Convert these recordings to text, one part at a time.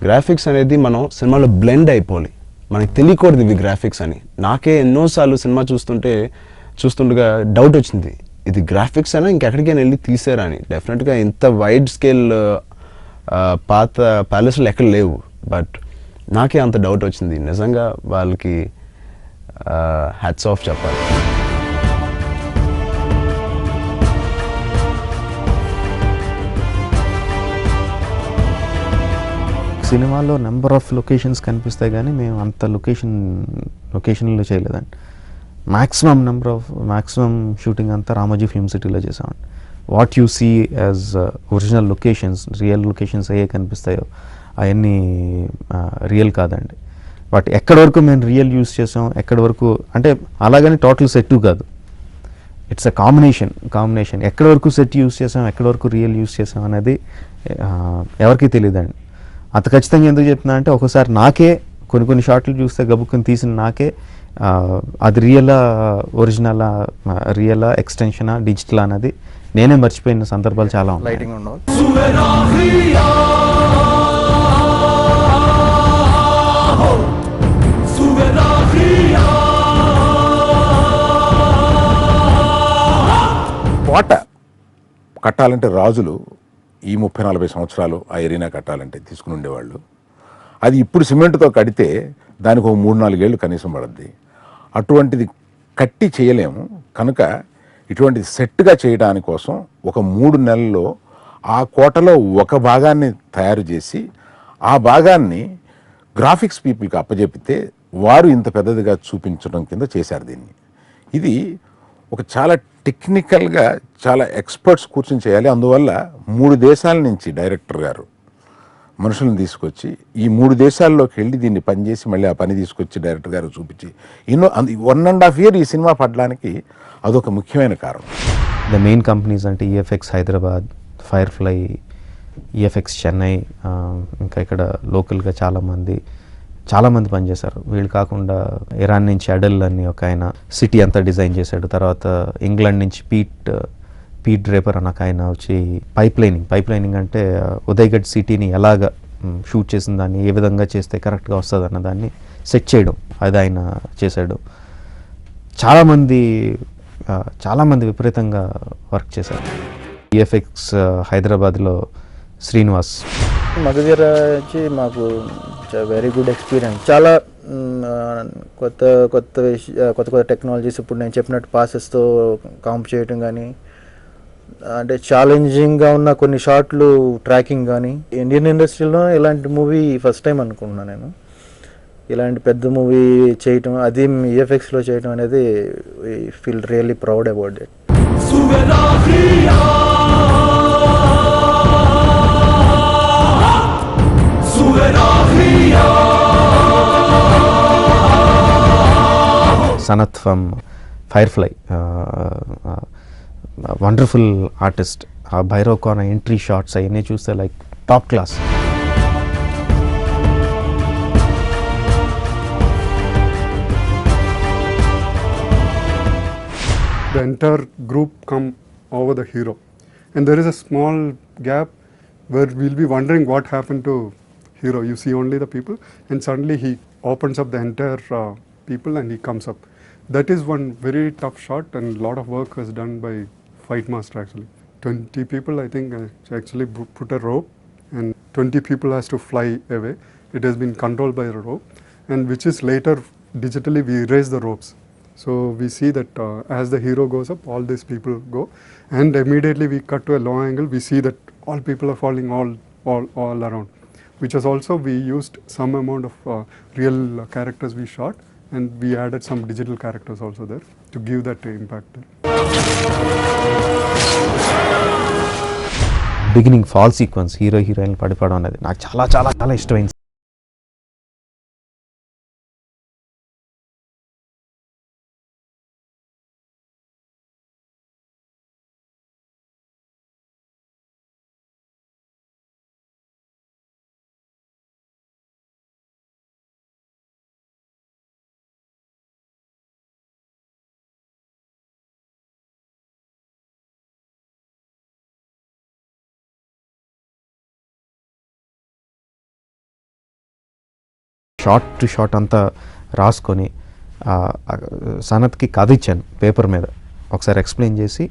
Graphics అనేది మనం సినిమాలో బ్లెండ్ అయిపోవాలి, మనకి తెలియకూడదు ఇవి గ్రాఫిక్స్ అని. నాకే ఎన్నోసార్లు సినిమా చూస్తుండగా డౌట్ వచ్చింది, ఇది గ్రాఫిక్స్ అయినా ఇంకెక్కడికైనా వెళ్ళి తీసారా అని. డెఫినెట్గా ఇంత వైడ్ స్కేల్ పాత ప్యాలెస్లు ఎక్కడ లేవు, బట్ నాకే అంత డౌట్ వచ్చింది. నిజంగా వాళ్ళకి హ్యాట్స్ ఆఫ్ చెప్పాలి. సినిమాలో నెంబర్ ఆఫ్ లొకేషన్స్ కనిపిస్తాయి కానీ మేము అంత లొకేషన్లో చేయలేదండి. మ్యాక్సిమం షూటింగ్ అంతా రామోజీ ఫిల్మ్ సిటీలో చేసామండి. What you see as original locations, real locations అయ్యే కనిపిస్తాయో అవన్నీ రియల్ కాదండి. బట్ ఎక్కడి వరకు మేము రియల్ యూస్ చేసాం, ఎక్కడి వరకు అంటే అలాగని టోటల్ సెట్ కాదు, ఇట్స్ ఎ కాంబినేషన్. ఎక్కడి వరకు సెట్ యూస్ చేసాం, ఎక్కడి వరకు రియల్ యూస్ చేసాం అనేది ఎవరికీ తెలియదండి. అంత ఖచ్చితంగా ఎందుకు చెప్తున్నా అంటే ఒకసారి నాకే కొన్ని షార్ట్లు చూస్తే గబుక్కుని తీసిన నాకే అది రియలా, ఒరిజినలా, రియలా, ఎక్స్టెన్షనా, డిజిటల్ అనేది నేనే మర్చిపోయిన సందర్భాలు చాలా ఉన్నాయి. లైటింగ్ ఉండవు. కోట కట్టాలంటే రాజులు ఈ 30-40 సంవత్సరాలు ఆ ఎరీనా కట్టాలంటే తీసుకుని ఉండేవాళ్ళు. అది ఇప్పుడు సిమెంట్తో కడితే దానికి ఒక 3-4 ఏళ్ళు కనీసం పడుద్ది. అటువంటిది కట్టి చేయలేము కనుక ఇటువంటిది సెట్గా చేయడానికి కోసం ఒక 3 నెలల్లో ఆ కోటలో ఒక భాగాన్ని తయారు చేసి ఆ భాగాన్ని గ్రాఫిక్స్ పీపుల్కి అప్పజెపితే వారు ఇంత పెద్దదిగా చూపించడం కింద చేశారు దీన్ని. ఇది ఒక చాలా టెక్నికల్గా చాలా ఎక్స్పర్ట్స్ కూర్చొని చేయాలి. అందువల్ల 3 దేశాల నుంచి డైరెక్టర్ గారు మనుషులను తీసుకొచ్చి ఈ 3 దేశాల్లోకి వెళ్ళి దీన్ని పనిచేసి మళ్ళీ ఆ పని తీసుకొచ్చి డైరెక్టర్ గారు చూపించి 1.5 year ఈ సినిమా పడడానికి అదొక ముఖ్యమైన కారణం. ద మెయిన్ కంపెనీస్ అంటే EFX Hyderabad, firefly, EFX Chennai, ఇంకా ఇక్కడ లోకల్గా చాలామంది పనిచేశారు. వీళ్ళు కాకుండా ఇరాన్ నుంచి అడల్ అని ఒక ఆయన సిటీ అంతా డిజైన్ చేశాడు. తర్వాత ఇంగ్లాండ్ నుంచి పీట్ డ్రేపర్ అని ఒక ఆయన వచ్చి పైప్ లైనింగ్ అంటే ఉదయగఢ్ సిటీని ఎలాగ షూట్ చేసిన దాన్ని ఏ విధంగా చేస్తే కరెక్ట్గా వస్తుంది అన్న దాన్ని సెట్ చేయడం, అది ఆయన చేశాడు. చాలామంది విపరీతంగా వర్క్ చేశారు. ఈఎఫ్ఎక్స్ హైదరాబాద్లో శ్రీనివాస్. మగధీర వచ్చి మాకు వెరీ గుడ్ ఎక్స్పీరియన్స్. చాలా కొత్త టెక్నాలజీస్ ఇప్పుడు నేను చెప్పినట్టు పాసెస్తో కాంప్ చేయటం కానీ, అంటే ఛాలెంజింగ్గా ఉన్న కొన్ని షాట్లు ట్రాకింగ్ కానీ. ఇండియన్ ఇండస్ట్రీలో ఇలాంటి మూవీ ఫస్ట్ టైం అనుకుంటున్నాను నేను. ఇలాంటి పెద్ద మూవీ చేయటం, అది ఈఎఫ్ఎక్స్లో చేయటం అనేది feel really proud about it. Sanath from firefly, wonderful artist. ఆ భైరవ్ ఖాన్ ఎంట్రీ షాట్స్ అవన్నీ చూస్తే like top class. The entire group come over the hero, and there is a small gap where we'll be wondering what happened to hero. You see only the people, and suddenly he opens up the entire people and he comes up. That is one very tough shot, and a lot of work was done by fight master actually. 20 people I think actually put a rope, and 20 people has to fly away. It has been controlled by a rope, and which is later digitally we erase the ropes. So we see that as the hero goes up, all these people go, and immediately we cut to a low angle. We see that all people are falling all around, which is also we used some amount of real characters we shot, and we added some digital characters also there to give that impact. Beginning fall sequence, heroine పడిపోవడం అనేది నాకు చాలా చాలా చాలా ఇష్టమైంది. Short to short అంతా రాసుకొని సనత్కి కథ ఇచ్చాను పేపర్ మీద, ఒకసారి ఎక్స్ప్లెయిన్ చేసి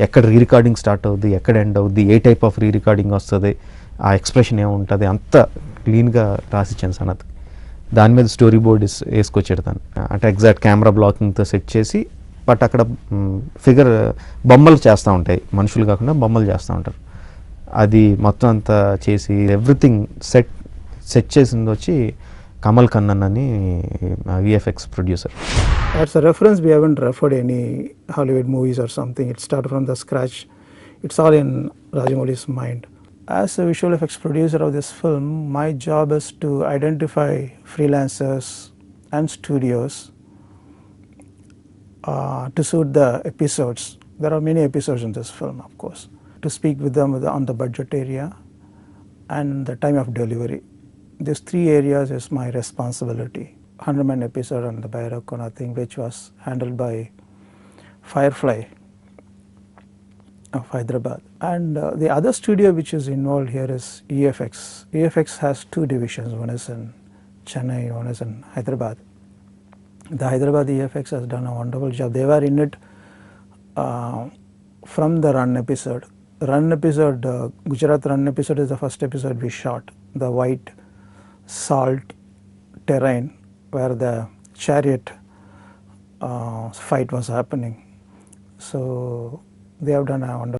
ఎక్కడ రీ రికార్డింగ్ స్టార్ట్ అవుద్ది, ఎక్కడ ఎండ్ అవుద్ది, ఏ టైప్ ఆఫ్ రీ రికార్డింగ్ వస్తుంది, ఆ ఎక్స్ప్రెషన్ ఏముంటుంది, అంతా క్లీన్గా రాసిచ్చాను సనత్కి. దాని మీద స్టోరీ బోర్డ్ వేసుకొచ్చాడు తను, అంటే ఎగ్జాక్ట్ కెమెరా బ్లాకింగ్తో సెట్ చేసి. బట్ అక్కడ ఫిగర్ బొమ్మలు చేస్తూ ఉంటాయి, మనుషులు కాకుండా బొమ్మలు చేస్తూ ఉంటారు. అది మొత్తం అంతా చేసి ఎవ్రీథింగ్ సెట్ చేసింది వచ్చి కమల్ కన్నన్ అని VFX producer. As a reference, we haven't referred any Hollywood movies or something. It started from the scratch. It's all in Rajamouli's mind. As a visual effects producer of this film, my job is to identify freelancers and studios to shoot the episodes. There are many episodes in this film, of course. To speak with them on the budget area and the time of delivery. These three areas is my responsibility. 100-man episode on the Bairakona thing, which was handled by Firefly of Hyderabad. And the other studio which is involved here is EFX. EFX has two divisions, one is in Chennai, one is in Hyderabad. The Hyderabad EFX has done a wonderful job. They were in it from the Run episode. Run episode, Gujarat Run episode is the first episode we shot. The white salt terrain where the chariot fight was happening. So they have done a wonderful